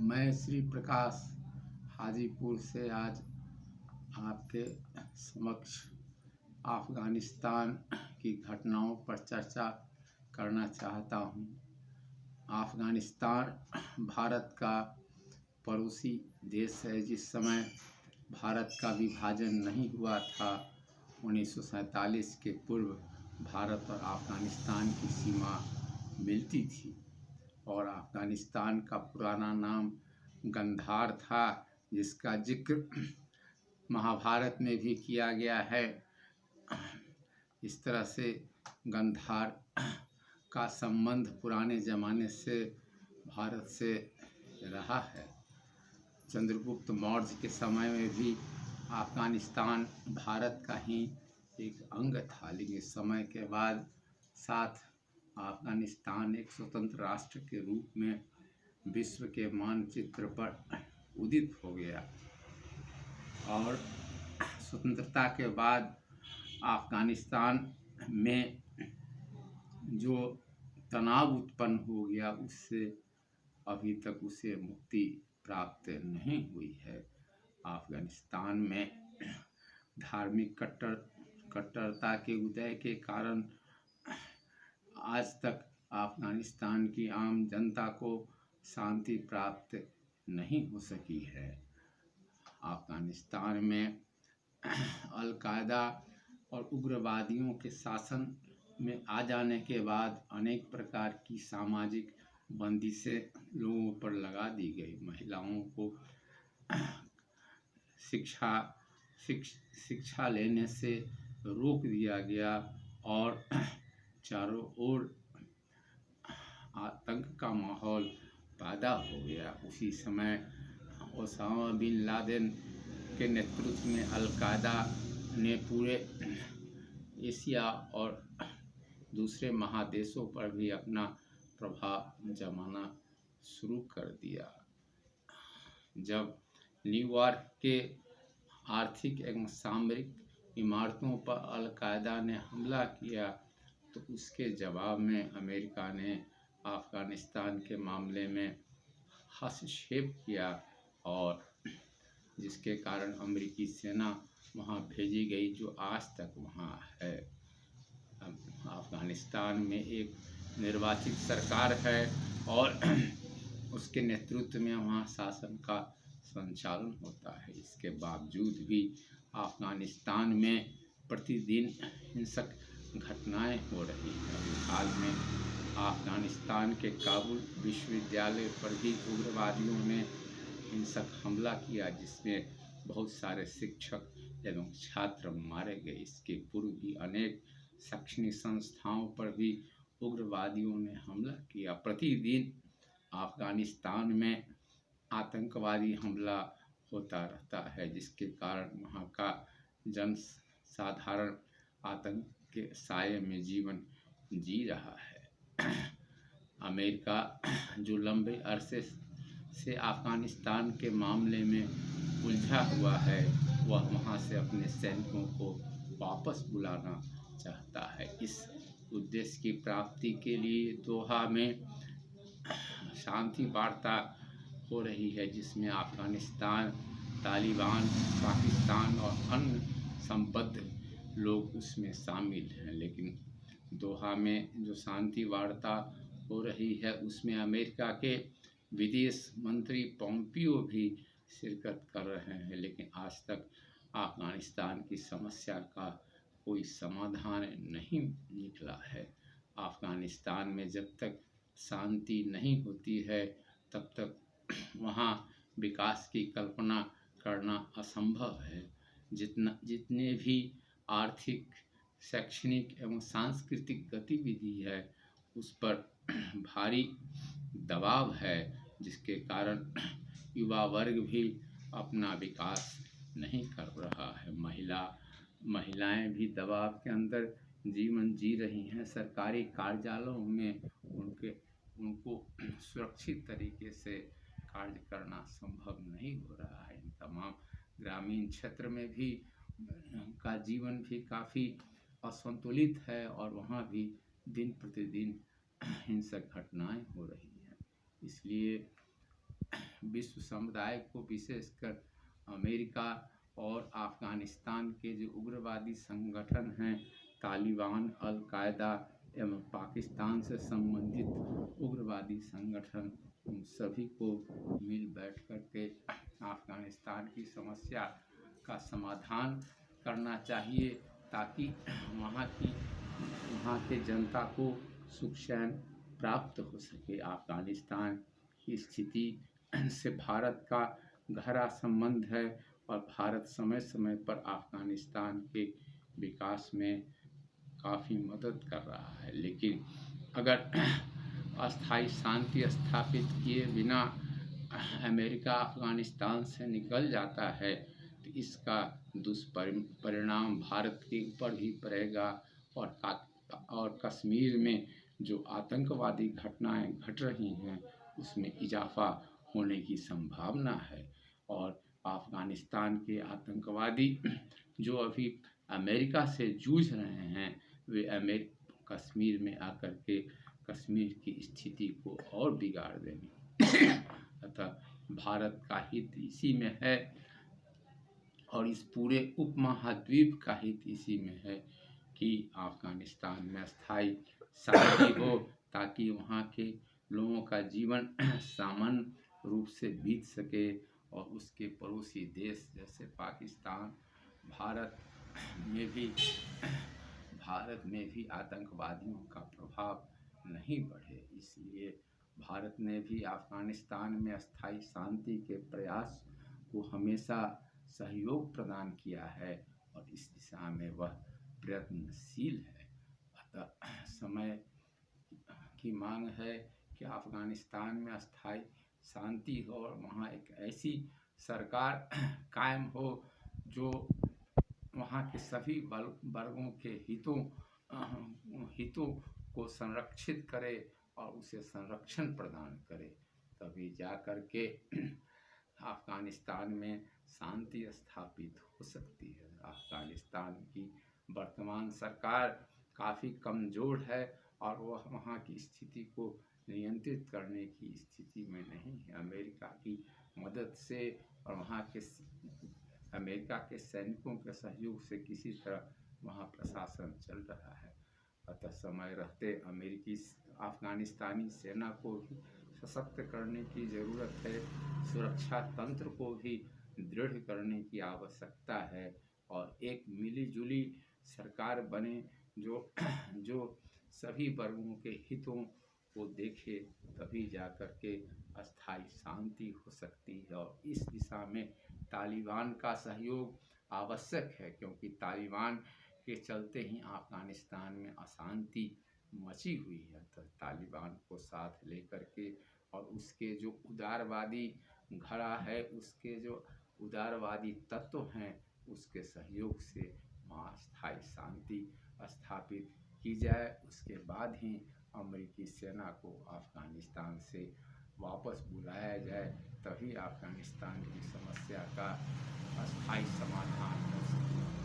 मैं श्री प्रकाश हाजीपुर से आज आपके समक्ष अफ़गानिस्तान की घटनाओं पर चर्चा करना चाहता हूँ। अफ़गानिस्तान भारत का पड़ोसी देश है। जिस समय भारत का विभाजन नहीं हुआ था, 1947 के पूर्व भारत और अफ़गानिस्तान की सीमा मिलती थी और अफ़गानिस्तान का पुराना नाम गंधार था, जिसका जिक्र महाभारत में भी किया गया है। इस तरह से गंधार का संबंध पुराने ज़माने से भारत से रहा है। चंद्रगुप्त मौर्य के समय में भी अफ़गानिस्तान भारत का ही एक अंग था, लेकिन इस समय के बाद साथ अफ़गानिस्तान एक स्वतंत्र राष्ट्र के रूप में विश्व के मानचित्र पर उदित हो गया और स्वतंत्रता के बाद अफ़गानिस्तान में जो तनाव उत्पन्न हो गया, उससे अभी तक उसे मुक्ति प्राप्त नहीं हुई है। अफ़गानिस्तान में धार्मिक कट्टरता के उदय के कारण आज तक अफ़गानिस्तान की आम जनता को शांति प्राप्त नहीं हो सकी है। अफ़गानिस्तान में अल-कायदा और उग्रवादियों के शासन में आ जाने के बाद अनेक प्रकार की सामाजिक बंदिशें लोगों पर लगा दी गई। महिलाओं को शिक्षा लेने से रोक दिया गया और चारों ओर आतंक का माहौल पैदा हो गया। उसी समय ओसामा बिन लादेन के नेतृत्व में अल-कायदा ने पूरे एशिया और दूसरे महादेशों पर भी अपना प्रभाव जमाना शुरू कर दिया। जब न्यूयॉर्क के आर्थिक एवं सामरिक इमारतों पर अल-कायदा ने हमला किया, तो उसके जवाब में अमेरिका ने अफ़गानिस्तान के मामले में हस्तक्षेप किया और जिसके कारण अमेरिकी सेना वहां भेजी गई, जो आज तक वहां है। अफ़गानिस्तान में एक निर्वाचित सरकार है और उसके नेतृत्व में वहाँ शासन का संचालन होता है। इसके बावजूद भी अफ़गानिस्तान में प्रतिदिन हिंसक घटनाएं हो रही हैं। हाल में अफ़गानिस्तान के काबुल विश्वविद्यालय पर भी उग्रवादियों ने हिंसक हमला किया, जिसमें बहुत सारे शिक्षक एवं छात्र मारे गए। इसके पूर्व भी अनेक शैक्षणिक संस्थाओं पर भी उग्रवादियों ने हमला किया। प्रतिदिन अफ़गानिस्तान में आतंकवादी हमला होता रहता है, जिसके कारण वहाँ का जन साधारण आतंक के साए में जीवन जी रहा है। अमेरिका जो लंबे अरसे से अफ़गानिस्तान के मामले में उलझा हुआ है, वह वहां से अपने सैनिकों को वापस बुलाना चाहता है। इस उद्देश्य की प्राप्ति के लिए दोहा में शांति वार्ता हो रही है, जिसमें अफ़गानिस्तान, तालिबान, पाकिस्तान और अन्य संबद्ध लोग उसमें शामिल हैं। लेकिन दोहा में जो शांति वार्ता हो रही है, उसमें अमेरिका के विदेश मंत्री पोम्पियो भी शिरकत कर रहे हैं, लेकिन आज तक अफ़गानिस्तान की समस्या का कोई समाधान नहीं निकला है। अफ़गानिस्तान में जब तक शांति नहीं होती है, तब तक वहाँ विकास की कल्पना करना असंभव है। जितने भी आर्थिक, शैक्षणिक एवं सांस्कृतिक गतिविधि है, उस पर भारी दबाव है, जिसके कारण युवा वर्ग भी अपना विकास नहीं कर रहा है। महिलाएं भी दबाव के अंदर जीवन जी रही हैं। सरकारी कार्यालयों में उनको सुरक्षित तरीके से कार्य करना संभव नहीं हो रहा है। इन तमाम ग्रामीण क्षेत्र में भी का जीवन भी काफ़ी असंतुलित है और वहाँ भी दिन प्रतिदिन हिंसक घटनाएं हो रही हैं। इसलिए विश्व समुदाय को, विशेषकर अमेरिका और अफ़गानिस्तान के जो उग्रवादी संगठन हैं, तालिबान, अल-कायदा एवं पाकिस्तान से संबंधित उग्रवादी संगठन, उन सभी को मिल बैठ कर के अफ़गानिस्तान की समस्या का समाधान करना चाहिए, ताकि वहाँ के जनता को सुख चैन प्राप्त हो सके। अफ़गानिस्तान की स्थिति से भारत का गहरा संबंध है और भारत समय समय पर अफ़गानिस्तान के विकास में काफ़ी मदद कर रहा है। लेकिन अगर अस्थायी शांति स्थापित किए बिना अमेरिका अफ़गानिस्तान से निकल जाता है तो इसका दुष्परिणाम भारत के ऊपर भी पड़ेगा और कश्मीर में जो आतंकवादी घटनाएं घट रही हैं उसमें इजाफा होने की संभावना है। और अफ़गानिस्तान के आतंकवादी जो अभी अमेरिका से जूझ रहे हैं वे कश्मीर में आकर के कश्मीर की स्थिति को और बिगाड़ देंगे। अतः भारत का हित इसी में है और इस पूरे उपमहाद्वीप का हित इसी में है कि अफ़गानिस्तान में अस्थायी शांति हो, ताकि वहाँ के लोगों का जीवन सामान्य रूप से बीत सके और उसके पड़ोसी देश जैसे पाकिस्तान, भारत में भी आतंकवादियों का प्रभाव नहीं बढ़े। इसलिए भारत ने भी अफ़गानिस्तान में अस्थायी शांति के प्रयास को हमेशा सहयोग प्रदान किया है और इस दिशा में वह प्रयत्नशील है। अतः समय की मांग है कि अफ़गानिस्तान में अस्थायी शांति हो और वहाँ एक ऐसी सरकार कायम हो जो वहाँ के सभी वर्गों के हितों को संरक्षित करे और उसे संरक्षण प्रदान करे, तभी जा कर के अफ़गानिस्तान में शांति स्थापित हो सकती है। अफ़गानिस्तान की वर्तमान सरकार काफ़ी कमज़ोर है और वह वहाँ की स्थिति को नियंत्रित करने की स्थिति में नहीं है। अमेरिका की मदद से और वहाँ के अमेरिका के सैनिकों के सहयोग से किसी तरह वहाँ प्रशासन चल रहा है। अतः समय रहते अफ़गानिस्तानी सेना को भी सशक्त करने की ज़रूरत है, सुरक्षा तंत्र को भी दृढ़ करने की आवश्यकता है और एक मिली-जुली सरकार बने जो सभी वर्गों के हितों को देखे, तभी जाकर के अस्थायी शांति हो सकती है। और इस दिशा में तालिबान का सहयोग आवश्यक है, क्योंकि तालिबान के चलते ही अफ़गानिस्तान में अशांति मची हुई है। तो तालिबान को साथ लेकर के और उसके जो उदारवादी घड़ा है, उसके जो उदारवादी तत्व हैं, उसके सहयोग से वहाँ अस्थायी शांति स्थापित की जाए। उसके बाद ही अमेरिकी सेना को अफ़गानिस्तान से वापस बुलाया जाए, तभी अफ़गानिस्तान की समस्या का अस्थायी समाधान हो सके।